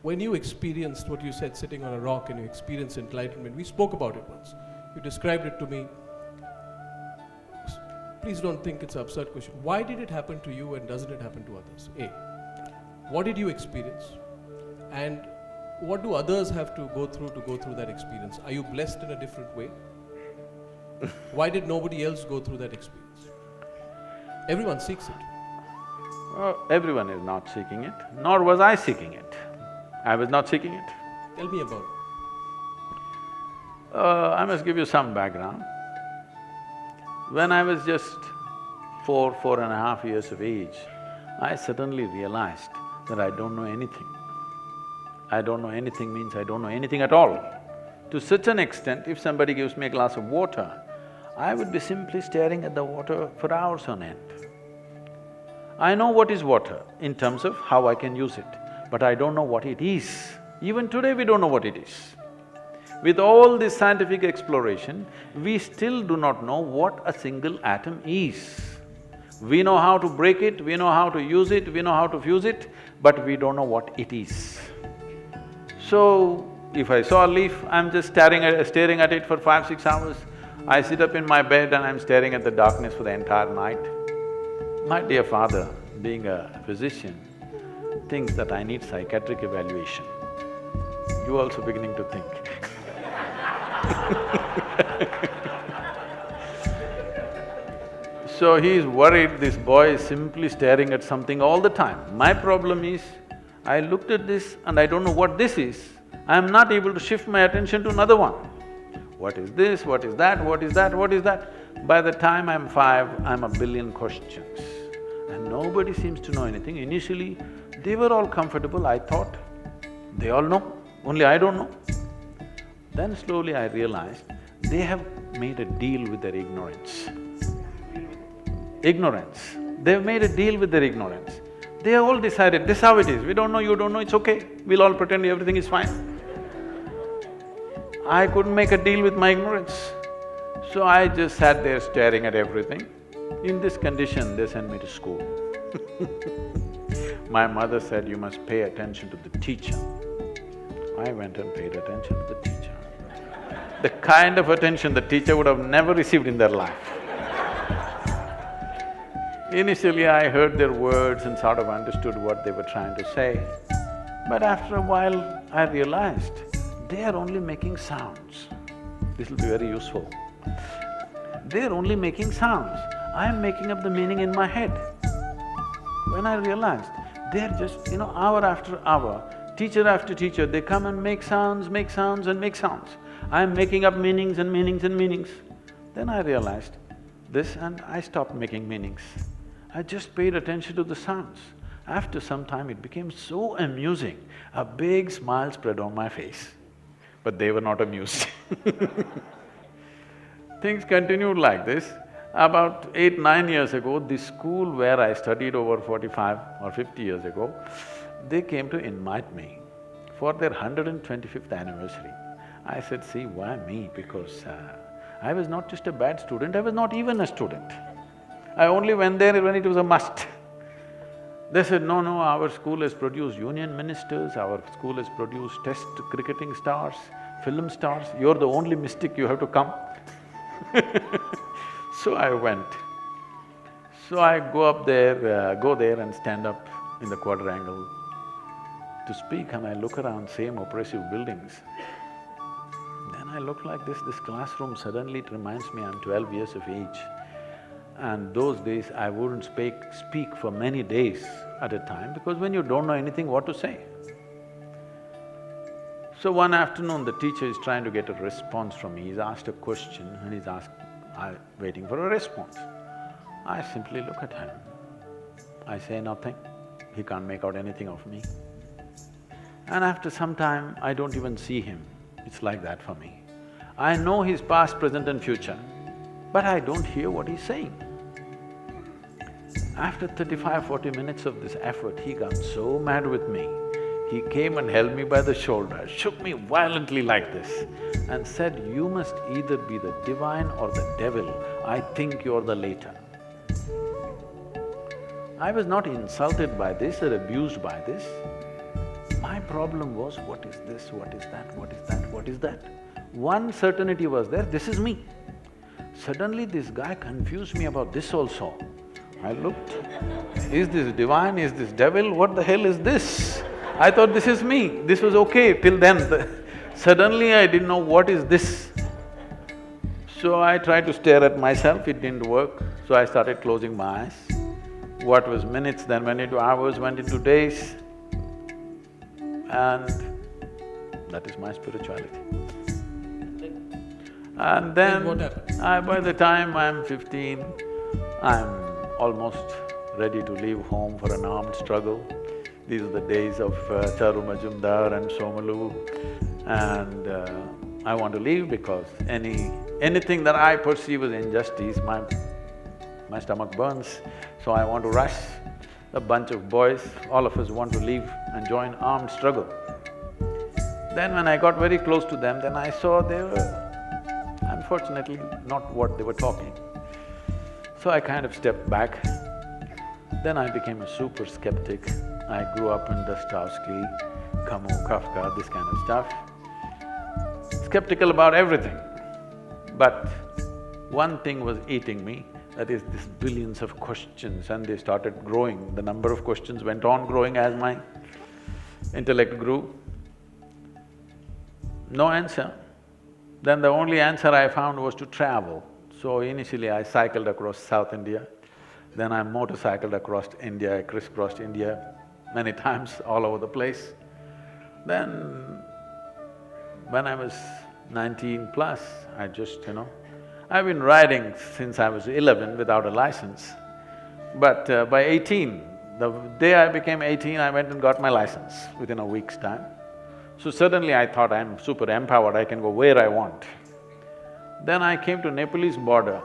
when you experienced what you said, sitting on a rock, and you experienced enlightenment, we spoke about it once. You described it to me. Please don't think it's an absurd question. Why did it happen to you and doesn't it happen to others? A, what did you experience? And what do others have to go through that experience? Are you blessed in a different way? Why did nobody else go through that experience? Everyone seeks it. Well, everyone is not seeking it, nor was I seeking it. I was not seeking it. Tell me about it. I must give you some background. When I was just 4.5 years of age, I suddenly realized that I don't know anything. I don't know anything means I don't know anything at all. To such an extent, if somebody gives me a glass of water, I would be simply staring at the water for hours on end. I know what is water in terms of how I can use it, but I don't know what it is. Even today we don't know what it is. With all this scientific exploration, we still do not know what a single atom is. We know how to break it, we know how to use it, we know how to fuse it, but we don't know what it is. So, if I saw a leaf, I'm just staring at it for 5-6 hours. I sit up in my bed and I'm staring at the darkness for the entire night. My dear father, being a physician, thinks that I need psychiatric evaluation. You also beginning to think. So he's worried this boy is simply staring at something all the time. My problem is, I looked at this and I don't know what this is. I'm not able to shift my attention to another one. What is this? What is that? What is that? What is that? By the time I'm 5, I'm a billion questions. And nobody seems to know anything. Initially, they were all comfortable, I thought. They all know, only I don't know. Then slowly I realized, they have made a deal with their ignorance. Ignorance. They've made a deal with their ignorance. They have all decided, this is how it is, we don't know, you don't know, it's okay, we'll all pretend everything is fine. I couldn't make a deal with my ignorance. So I just sat there staring at everything. In this condition, they sent me to school. My mother said, you must pay attention to the teacher. I went and paid attention to the teacher. The kind of attention the teacher would have never received in their life. Initially, I heard their words and sort of understood what they were trying to say. But after a while, I realized they are only making sounds. This will be very useful. They're only making sounds. I'm making up the meaning in my head. When I realized, they're just, hour after hour, teacher after teacher, they come and make sounds and make sounds. I'm making up meanings and meanings and meanings. Then I realized this and I stopped making meanings. I just paid attention to the sounds. After some time, it became so amusing, a big smile spread on my face. But they were not amused. Things continued like this. About 8-9 years ago, the school where I studied over 45 or 50 years ago, they came to invite me for their 125th anniversary. I said, see, why me? Because I was not just a bad student, I was not even a student. I only went there when it was a must. They said, no, our school has produced union ministers, our school has produced test cricketing stars, film stars, you're the only mystic, you have to come. So I went. So I go there and stand up in the quadrangle to speak, and I look around, same oppressive buildings. Then I look like this classroom, suddenly it reminds me I'm 12 years of age. And those days I wouldn't speak for many days at a time, because when you don't know anything, what to say? So one afternoon, the teacher is trying to get a response from me. He's asked a question and he's waiting for a response. I simply look at him. I say nothing. He can't make out anything of me. And after some time, I don't even see him. It's like that for me. I know his past, present and future, but I don't hear what he's saying. After 35-40 minutes of this effort, he got so mad with me. He came and held me by the shoulder, shook me violently like this and said, you must either be the divine or the devil. I think you're the later. I was not insulted by this or abused by this. My problem was, what is this, what is that, what is that, what is that? One certainty was there, this is me. Suddenly this guy confused me about this also. I looked, is this divine, is this devil, what the hell is this? I thought this is me, this was okay till then. Suddenly I didn't know what is this. So I tried to stare at myself, it didn't work, so I started closing my eyes. What was minutes then went into hours, went into days, and that is my spirituality. And then what happened? by the time I'm 15, I'm almost ready to leave home for an armed struggle. These are the days of Charu Majumdar and Somalu, and I want to leave because anything that I perceive as injustice, my stomach burns, so I want to rush. A bunch of boys, all of us want to leave and join armed struggle. Then when I got very close to them, then I saw they were unfortunately not what they were talking. So I kind of stepped back. Then I became a super skeptic. I grew up in Dostoevsky, Camus, Kafka, this kind of stuff. Skeptical about everything. But one thing was eating me, that is these billions of questions, and they started growing. The number of questions went on growing as my intellect grew. No answer. Then the only answer I found was to travel. So initially I cycled across South India, then I motorcycled across India, I crisscrossed India many times, all over the place. Then when I was 19 plus, I just, I've been riding since I was 11 without a license. But by 18, the day I became 18, I went and got my license within a week's time. So suddenly I thought I'm super empowered, I can go where I want. Then I came to Nepalese border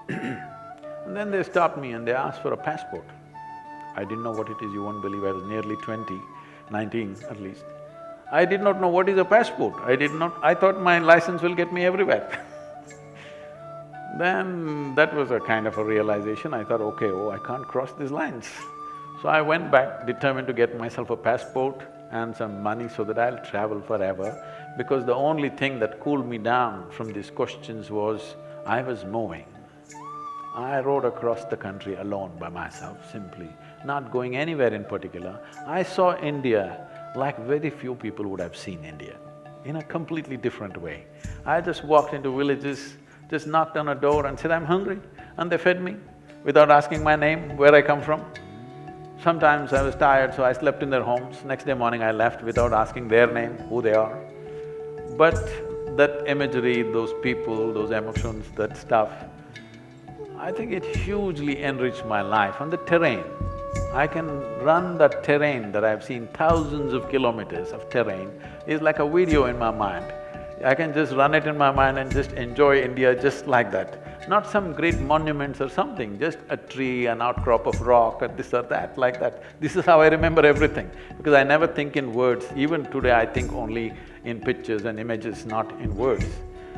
and then they stopped me and they asked for a passport. I didn't know what it is, you won't believe, I was nearly 20, 19 at least. I did not know what is a passport, I thought my license will get me everywhere. Then that was a kind of a realization, I thought, okay, I can't cross these lines. So I went back, determined to get myself a passport and some money so that I'll travel forever, because the only thing that cooled me down from these questions was, I was moving. I rode across the country alone by myself, simply, not going anywhere in particular. I saw India like very few people would have seen India, in a completely different way. I just walked into villages, just knocked on a door and said, I'm hungry, and they fed me without asking my name, where I come from. Sometimes I was tired, so I slept in their homes. Next day morning I left without asking their name, who they are. But that imagery, those people, those emotions, that stuff, I think it hugely enriched my life. And the terrain, I can run that terrain that I've seen, thousands of kilometers of terrain, is like a video in my mind. I can just run it in my mind and just enjoy India just like that. Not some great monuments or something, just a tree, an outcrop of rock, or this or that, like that. This is how I remember everything, because I never think in words. Even today I think only in pictures and images, not in words.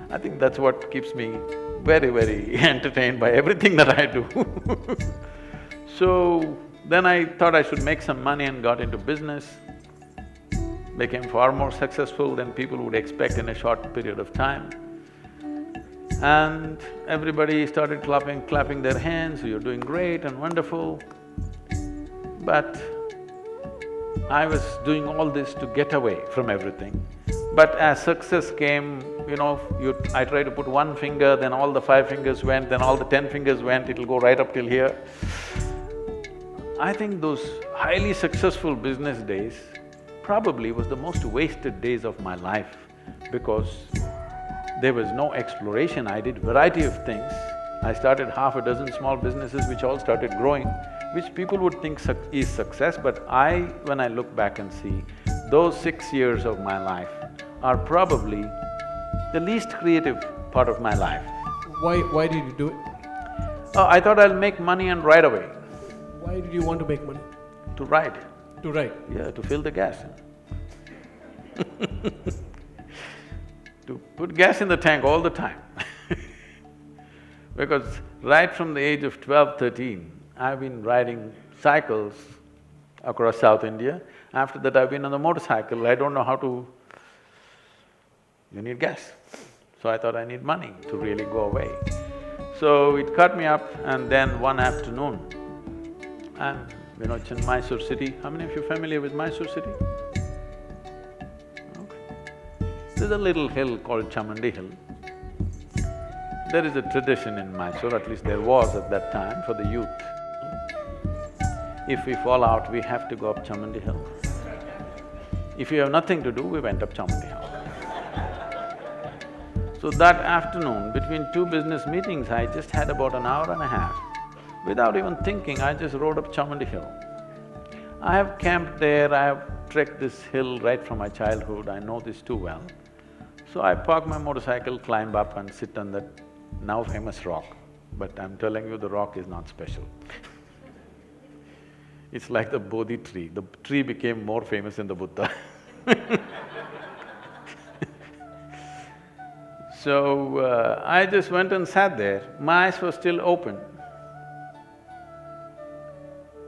I think that's what keeps me very, very entertained by everything that I do. So then I thought I should make some money and got into business, became far more successful than people would expect in a short period of time. And everybody started clapping their hands, you're doing great and wonderful. But I was doing all this to get away from everything. But as success came, I tried to put one finger, then all the 5 fingers went, then all the 10 fingers went, it'll go right up till here. I think those highly successful business days probably was the most wasted days of my life, because there was no exploration. I did variety of things. I started half a dozen small businesses which all started growing, which people would think is success, but when I look back and see, those 6 years of my life are probably the least creative part of my life. Why did you do it? I thought I'll make money and ride away. Why did you want to make money? To ride. To ride? Yeah, to fill the gas. To put gas in the tank all the time. Because right from the age of 12, 13, I've been riding cycles across South India. After that, I've been on the motorcycle. I don't know how to… You need gas. So I thought I need money to really go away. So it cut me up, and then one afternoon, it's in Mysore city. How many of you are familiar with Mysore city? Okay. There's a little hill called Chamundi Hill. There is a tradition in Mysore, at least there was at that time, for the youth. If we fall out, we have to go up Chamundi Hill. If we have nothing to do, we went up Chamundi Hill. So that afternoon, between two business meetings, I just had about an hour and a half. Without even thinking, I just rode up Chamundi Hill. I have camped there, I have trekked this hill right from my childhood, I know this too well. So I park my motorcycle, climb up and sit on that now famous rock. But I'm telling you, the rock is not special. It's like the Bodhi tree. The tree became more famous than the Buddha. So, I just went and sat there. My eyes were still open.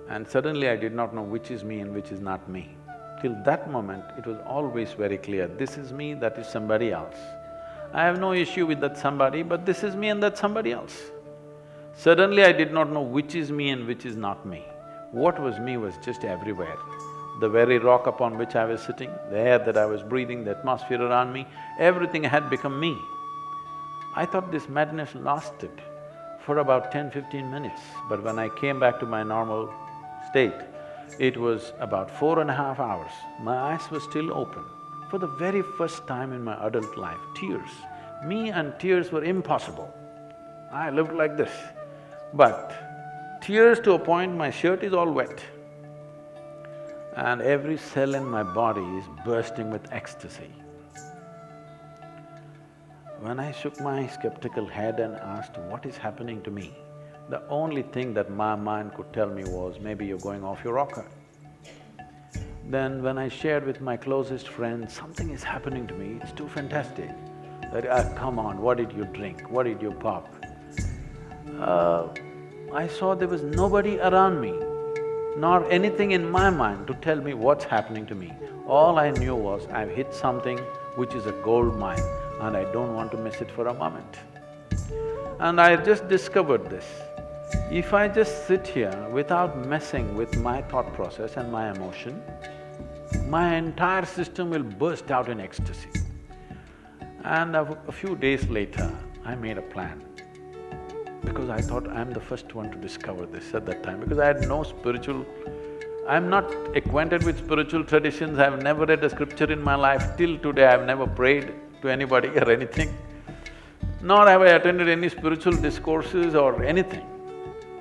And suddenly I did not know which is me and which is not me. Till that moment, it was always very clear, this is me, that is somebody else. I have no issue with that somebody, but this is me and that's somebody else. Suddenly I did not know which is me and which is not me. What was me was just everywhere. The very rock upon which I was sitting, the air that I was breathing, the atmosphere around me, everything had become me. I thought this madness lasted for about 10–15 minutes, but when I came back to my normal state, it was about 4.5 hours. My eyes were still open. For the very first time in my adult life, tears. Me and tears were impossible. I looked like this. But tears to a point, my shirt is all wet. And every cell in my body is bursting with ecstasy. When I shook my skeptical head and asked, what is happening to me? The only thing that my mind could tell me was, maybe you're going off your rocker. Then when I shared with my closest friends, something is happening to me, it's too fantastic. That, come on, what did you drink? What did you pop? I saw there was nobody around me, nor anything in my mind to tell me what's happening to me. All I knew was, I've hit something which is a gold mine and I don't want to miss it for a moment. And I just discovered this. If I just sit here without messing with my thought process and my emotion, my entire system will burst out in ecstasy. And a few days later, I made a plan, because I thought I'm the first one to discover this at that time, because I had no spiritual… I'm not acquainted with spiritual traditions, I've never read a scripture in my life. Till today, I've never prayed to anybody or anything, nor have I attended any spiritual discourses or anything.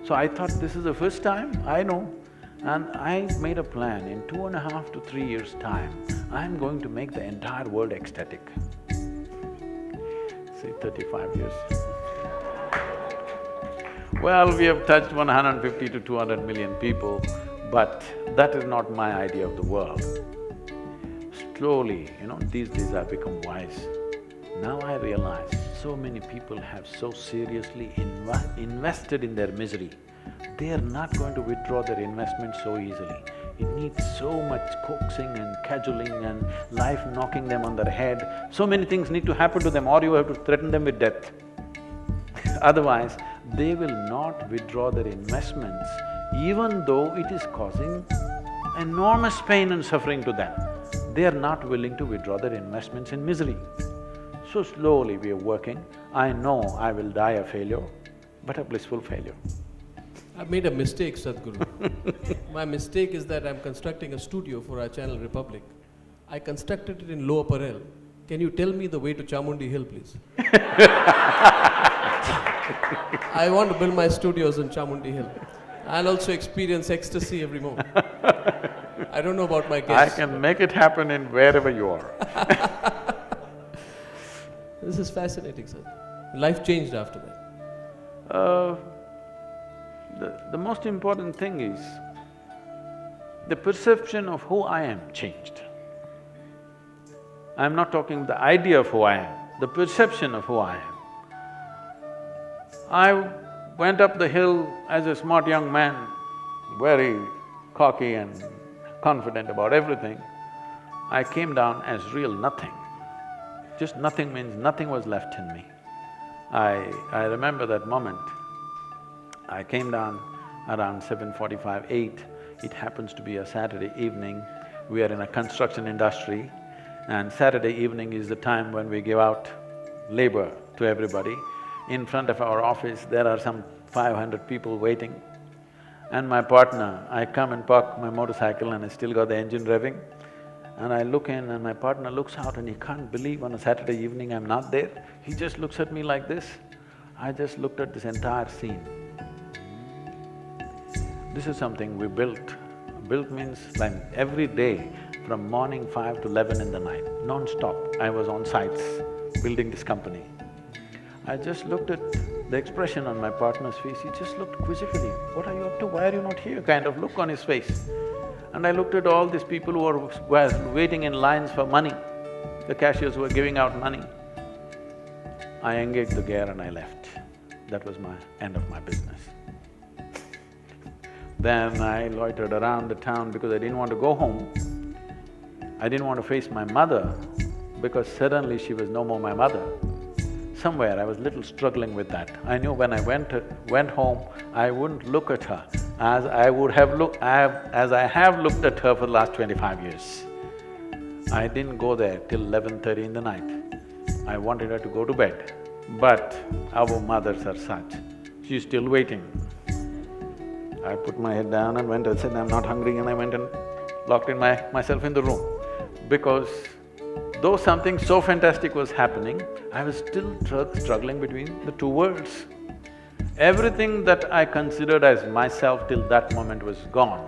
So I thought, this is the first time, I know. And I made a plan, in 2.5 to 3 years' time, I'm going to make the entire world ecstatic. Say 35 years. Well, we have touched 150 to 200 million people, but that is not my idea of the world. Slowly, these days I've become wise. Now I realize so many people have so seriously invested in their misery. They are not going to withdraw their investment so easily. It needs so much coaxing and cajoling and life knocking them on their head. So many things need to happen to them, or you have to threaten them with death. Otherwise, they will not withdraw their investments even though it is causing enormous pain and suffering to them. They are not willing to withdraw their investments in misery. So slowly we are working. I know I will die a failure, but a blissful failure. I've made a mistake, Sadhguru. My mistake is that I'm constructing a studio for our channel Republic. I constructed it in Lower Parel. Can you tell me the way to Chamundi Hill, please? I want to build my studios in Chamundi Hill. I'll also experience ecstasy every moment. I don't know about my guests. I can make it happen in wherever you are. This is fascinating, sir. Life changed after that. The most important thing is, the perception of who I am changed. I'm not talking the idea of who I am, the perception of who I am. I went up the hill as a smart young man, very cocky and confident about everything. I came down as real nothing. Just nothing means nothing was left in me. I remember that moment. I came down around 7:45, 8. It happens to be a Saturday evening. We are in a construction industry, and Saturday evening is the time when we give out labor to everybody. In front of our office, there are some 500 people waiting. And my partner, I come and park my motorcycle and I still got the engine revving. And I look in and my partner looks out and he can't believe on a Saturday evening I'm not there. He just looks at me like this. I just looked at this entire scene. This is something we built. Built means like every day from morning 5 to 11 in the night, non-stop, I was on sites building this company. I just looked at the expression on my partner's face, he just looked quizzically, "What are you up to? Why are you not here?" kind of look on his face. And I looked at all these people who were waiting in lines for money, the cashiers who were giving out money. I engaged the gear and I left. That was my end of my business. Then I loitered around the town because I didn't want to go home. I didn't want to face my mother because suddenly she was no more my mother. Somewhere I was little struggling with that. I knew when I went home, I wouldn't look at her as I have looked at her for the last 25 years. I didn't go there till 11:30 in the night. I wanted her to go to bed, but our mothers are such, she's still waiting. I put my head down and went and said, "I'm not hungry," and I went and locked in myself in the room. Because though something so fantastic was happening, I was still struggling between the two worlds. Everything that I considered as myself till that moment was gone.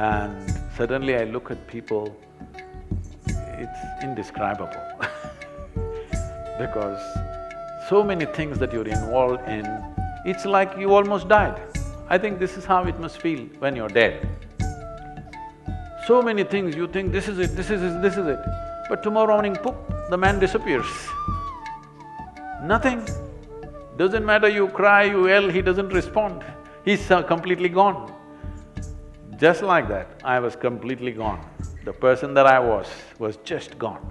And suddenly I look at people, it's indescribable because so many things that you're involved in, it's like you almost died. I think this is how it must feel when you're dead. So many things you think, this is it, this is it, this is it. But tomorrow morning, poof, the man disappears. Nothing. Doesn't matter you cry, you yell, he doesn't respond. He's completely gone. Just like that, I was completely gone. The person that I was just gone.